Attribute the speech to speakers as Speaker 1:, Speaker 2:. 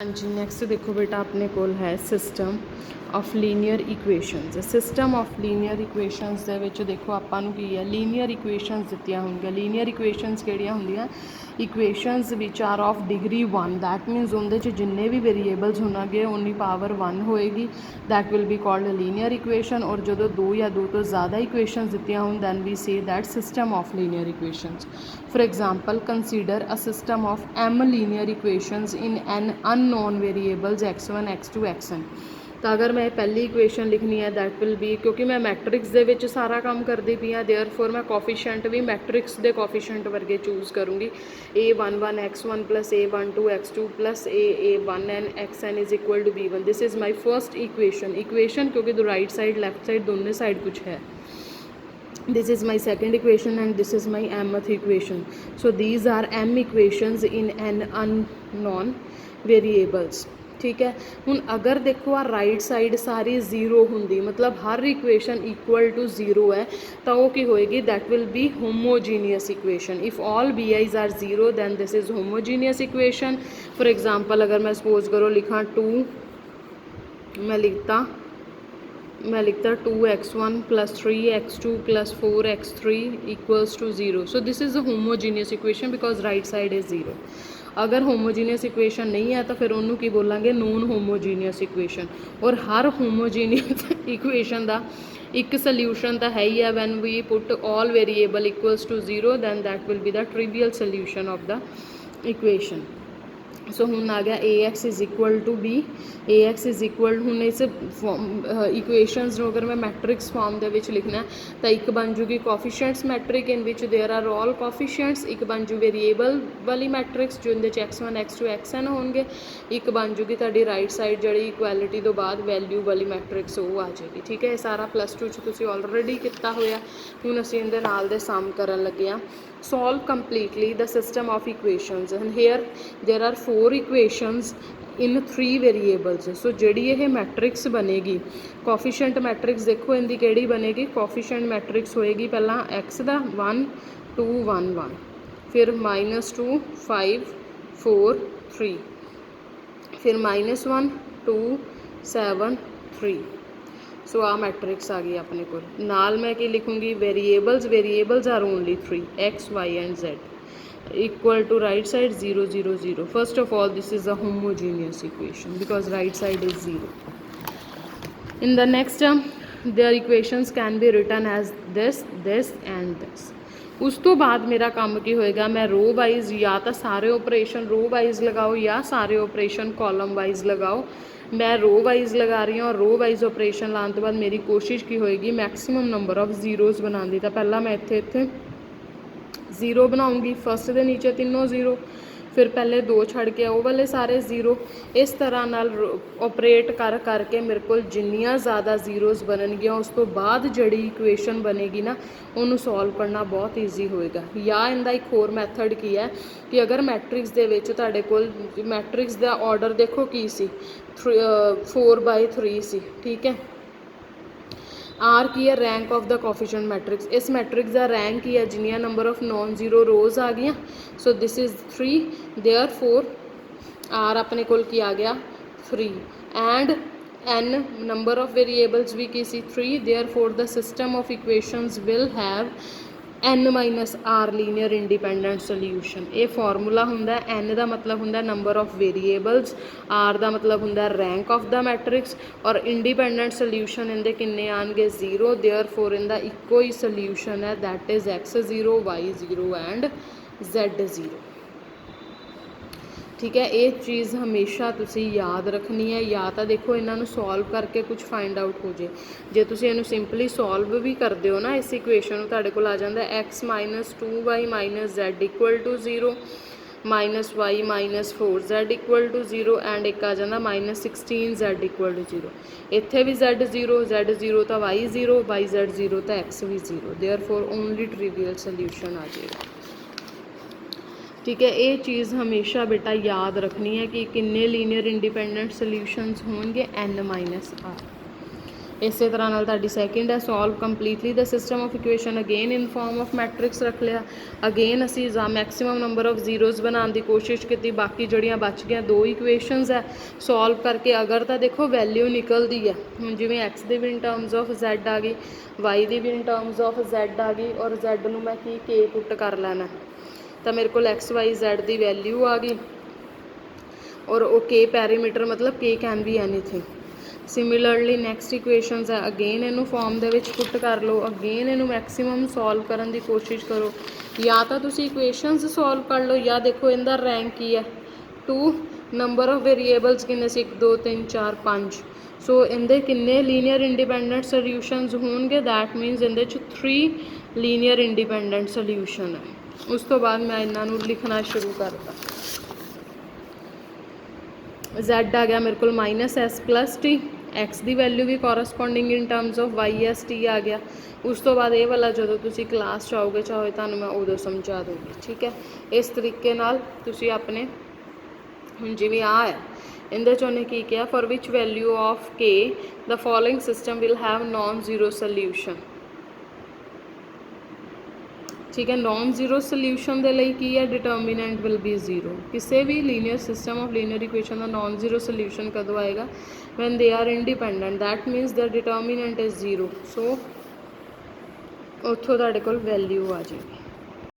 Speaker 1: हाँ जी, नैक्सट देखो बेटा अपने कोल है system of linear equations. System of linear equations ਦੇ ਵਿੱਚ ਦੇਖੋ ਆਪਾਂ ਨੂੰ ਕੀ ਹੈ, ਲੀਨੀਅਰ ਇਕੁਏਸ਼ਨਸ ਦਿੱਤੀਆਂ ਹੁੰਦੀਆਂ। ਲੀਨੀਅਰ ਇਕੁਏਸ਼ਨਸ ਕਿਹੜੀਆਂ ਹੁੰਦੀਆਂ? ਇਕੁਏਸ਼ਨਸ ਵਿਚ are of degree 1, that means ਉਹਦੇ 'ਚ ਜਿੰਨੇ ਵੀ ਵੇਰੀਏਬਲਸ ਹੋਣਗੇ ਉਨੀ ਪਾਵਰ 1 ਹੋਏਗੀ, that will be called linear equation. ਔਰ ਜਦੋਂ 2 ਜਾਂ 2 ਤੋਂ ਜ਼ਿਆਦਾ ਇਕੁਏਸ਼ਨਸ ਦਿੱਤੀਆਂ ਹੋਣ then we say that system of linear equations. For example, consider a system of m linear equations in n unknown variables x1, x2, xn। ਤਾਂ ਅਗਰ ਮੈਂ ਪਹਿਲੀ ਇਕੁਏਸ਼ਨ ਲਿਖਣੀ ਹੈ ਦੈਟ ਵਿਲ ਬੀ, ਕਿਉਂਕਿ ਮੈਂ ਮੈਟ੍ਰਿਕਸ ਦੇ ਵਿੱਚ ਸਾਰਾ ਕੰਮ ਕਰਦੀ ਪਈ ਹਾਂ, ਦੇਅਰਫੋਰ ਮੈਂ ਕੋਫੀਸ਼ੀਐਂਟ ਵੀ ਮੈਟ੍ਰਿਕਸ ਦੇ ਕੋਫੀਸ਼ੀਐਂਟ ਵਰਗੇ ਚੂਜ਼ ਕਰੂੰਗੀ। a11 x1 plus a12 x2 plus a1n xn is equal to b1। This is my first equation क्योंकि दो राइट साइड लेफ्ट साइड दोनों साइड कुछ है। This is my second equation and this is my mth equation. So these are m equations in n unknown variables। ठीक है, ਹੁਣ अगर देखो आ राइट साइड सारी जीरो होंगी, मतलब हर इक्वेशन इक्वल टू जीरो है, तो वो की होएगी? That will be homogeneous equation. If all b i's are zero then this is homogeneous equation. For example अगर मैं सपोज करो लिखा 2, मैं लिखता 2x1 plus 3x2 plus 4x3 equals to 0। So this is a homogeneous equation because right side is 0। अगर homogeneous equation नहीं है तो फिर उन्होंने की बोलेंगे नॉन होमोजीनियस इक्वेशन। और हर होमोजीनियस इक्वेशन का एक सल्यूशन तो है ही है, when we put all variable equals to 0 then that will be the trivial solution of the equation. So हुन आ गया A X is equal to B. A X is equal, हुन इस इक्वेशनस अगर मैं मैट्रिक्स फॉर्म के लिखना है तो एक बन जूगी coefficients matrix in which there are all coefficients. एक बन जू वेरीएबल वाली मैट्रिक्स जो इहदे x1 x2 xn होंगे। एक बन जूगी तुहाडी राइट साइड जिहड़ी इक्वैलिटी तो बाद वैल्यू वाली मैट्रिक्स वो आ जाएगी। ठीक है, सारा प्लस 2 च तुसीं ऑलरेडी किया होया। हुन असीं इहदे नाल दे सम करन लगे आ। Solve completely the system of equations and here there are 4 equations in 3 variables। so ਜਿਹੜੀ ਇਹ मैट्रिक्स बनेगी कोफिशिएंट मैट्रिक्स देखो इनकी केड़ी बनेगी? कोफिशिएंट मैट्रिक्स होएगी पहला x का 1 2 1 1, फिर -2 5 4 3, फिर -1 2 7 3। सो आ मैट्रिक्स आ गई अपने को। नाल मैं की लिखूँगी? Variables are only 3 x y and z equal to right side 0 0 0। First of all this is a homogeneous equation because right side is 0। In the next term their equations can be written as this this and this. उस तो बाद मेरा काम की होएगा? मैं row wise या तो सारे ऑपरेशन रो वाइज लगाओ या सारे ऑपरेशन कॉलम वाइज लगाओ। मैं रो वाइज लगा रही हूँ और रो वाइज ऑपरेशन लाने तो बाद मेरी कोशिश की होएगी मैक्सिमम नंबर ऑफ जीरोज़ बनाने की। तो पहला मैं इत्थे 0 बनाऊँगी, फस्ट के नीचे तीनों 0, फिर पहले 2 छड़ के वो वाले सारे 0। इस तरह नाल ऑपरेट कर करके मेरे को जिन्नियां ज़्यादा जीरोज़ बननगियां उस तो बाद जिहड़ी इक्वेशन बनेगी ना उन्होंने सॉल्व करना बहुत ईजी होएगा। या इनका एक होर मैथड की है कि अगर मैट्रिक्स दे विच तुहाडे कोल मैट्रिक्स का ऑर्डर देखो की सी 4/3 सी। ठीक है, आर की है? Rank of the coefficient matrix. इस मैट्रिक्स का रैंक ही है जिन्नियां number of non zero rows आ गई। So this is 3, therefore r अपने कोल की आ गया 3 and n number of variables भी की सी 3, therefore the system of equations will have n minus r linear independent solution. ये फॉर्मूला हुंदा है। n का मतलब हुंदा नंबर ऑफ वेरीएबल्स, r का मतलब हुंदा रैंक ऑफ द मैट्रिक्स और इंडिपेंडेंट सोल्यूशन इनके किन्ने आएंगे? 0। देयरफॉर इनका इको ही सोल्यूशन है that is x0 y0 and z0। ठीक है, ये चीज़ हमेशा तुसी याद रखनी है। या तो देखो इन्हों सॉल्व करके कुछ फाइंड आउट हो जाए, जे तुसी इन्हू सिंपली सॉल्व भी करते हो ना इस इक्वेशन तुहाडे कोल आ जाता है x - 2y - z equal to 0, -y - 4z equal to 0 and एक आ जाता -16z इक्वल टू 0। इत्थे भी z 0 तो y 0, yz 0 तो x भी 0। देयरफॉर ओनली ट्रिवियल सोल्यूशन आ जाएगा। ठीक है, ये चीज़ हमेशा बेटा याद रखनी है कि किन्ने लीनियर इंडिपेंडेंट सोल्यूशंस होंगे n - r। ਇਸੇ ਤਰ੍ਹਾਂ ਨਾਲ ਤੁਹਾਡੀ ਸੈਕਿੰਡ ਹੈ solve completely the system of equation again in farm of matrix ਰੱਖ ਲਿਆ। ਅਗੇਨ ਅਸੀਂ ਮੈਕਸਿਮਮ ਨੰਬਰ ਆਫ ਜ਼ੀਰੋਜ਼ ਬਣਾਉਣ ਦੀ ਕੋਸ਼ਿਸ਼ ਕੀਤੀ, ਬਾਕੀ ਜਿਹੜੀਆਂ ਬਚ ਗਈਆਂ ਦੋ ਇਕੁਏਸ਼ਨਸ ਹੈ ਸੋਲਵ ਕਰਕੇ ਅਗਰ ਤਾਂ ਦੇਖੋ ਵੈਲਿਊ ਨਿਕਲਦੀ ਹੈ, ਹੁਣ ਜਿਵੇਂ X the we in terms of Z ਆ ਗਈ, Y the we in terms of Z ਆ ਗਈ, ਔਰ ਜ਼ੈਡ ਨੂੰ ਮੈਂ ਕੀ ਕੇ ਪੁੱਟ ਕਰ ਲੈਣਾ, ਤਾਂ ਮੇਰੇ ਕੋਲ ਐਕਸ ਵਾਈ ਜ਼ੈਡ ਦੀ ਵੈਲਿਊ ਆ ਗਈ, ਔਰ ਉਹ ਕੇ ਪੈਰੀਮੀਟਰ ਮਤਲਬ ਕੇ can be anything. Similarly next equations ਹੈ, ਅਗੇਨ ਇਹਨੂੰ ਫਾਰਮ ਦੇ ਵਿੱਚ ਪੁੱਟ ਕਰ ਲਓ, ਅਗੇਨ ਇਹਨੂੰ ਮੈਕਸਿਮਮ ਸੋਲਵ ਕਰਨ ਦੀ ਕੋਸ਼ਿਸ਼ ਕਰੋ, ਜਾਂ ਤਾਂ ਤੁਸੀਂ ਇਕੁਏਸ਼ਨਸ ਸੋਲਵ ਕਰ ਲਓ ਜਾਂ ਦੇਖੋ ਇਹਦਾ ਰੈਂਕ ਕੀ ਹੈ 2, ਨੰਬਰ ਆਫ ਵੇਰੀਏਬਲਸ ਕਿੰਨੇ ਸੀ 1 2 3 4 5, ਸੋ ਇਹਦੇ ਕਿੰਨੇ ਲੀਨੀਅਰ ਇੰਡੀਪੈਂਡੈਂਟ ਸੋਲਿਊਸ਼ਨਸ ਹੋਣਗੇ, ਦੈਟ ਮੀਨਸ ਇਹਦੇ 'ਚ 3 ਲੀਨੀਅਰ ਇੰਡੀਪੈਂਡੈਂਟ ਸੋਲਿਊਸ਼ਨ ਹੈ। ਉਸ ਤੋਂ ਬਾਅਦ ਮੈਂ ਇਹਨਾਂ ਨੂੰ ਲਿਖਣਾ ਸ਼ੁਰੂ ਕਰਤਾ। Z ਆ ਗਿਆ ਮੇਰੇ ਕੋਲ -s+t, x ਦੀ ਵੈਲਿਊ ਵੀ corresponding in terms of y(s)t ਆ ਗਿਆ। ਉਸ ਤੋਂ ਬਾਅਦ ਇਹ ਵਾਲਾ ਜਦੋਂ ਤੁਸੀਂ ਕਲਾਸ 'ਚ ਆਓਗੇ ਚਾਹੇ ਤੁਹਾਨੂੰ ਮੈਂ ਉਦੋਂ ਸਮਝਾ ਦੂੰਗੀ, ਠੀਕ ਹੈ। ਇਸ ਤਰੀਕੇ ਨਾਲ ਤੁਸੀਂ ਆਪਣੇ ਹੁਣ ਜਿਵੇਂ ਆ ਹੈ ਇਹਦੇ 'ਚ ਉਹਨੇ ਕੀ ਕਿਹਾ, for which value of k the following system will have non zero solution, ਠੀਕ ਹੈ। ਨੋਨ ਜ਼ੀਰੋ ਸੋਲਿਊਸ਼ਨ ਦੇ ਲਈ ਕੀ ਹੈ, ਡਿਟਰਮੀਨੈਂਟ ਵਿਲ ਬੀ ਜ਼ੀਰੋ। ਕਿਸੇ ਵੀ linear system of linear equation ਦਾ ਨੋਨ ਜ਼ੀਰੋ ਸੋਲਿਊਸ਼ਨ ਕਦੋਂ ਆਏਗਾ, when they are independent, that means the determinant is zero. So ਉੱਥੋਂ ਤੁਹਾਡੇ ਕੋਲ ਵੈਲਿਊ ਆ ਜਾਏਗੀ।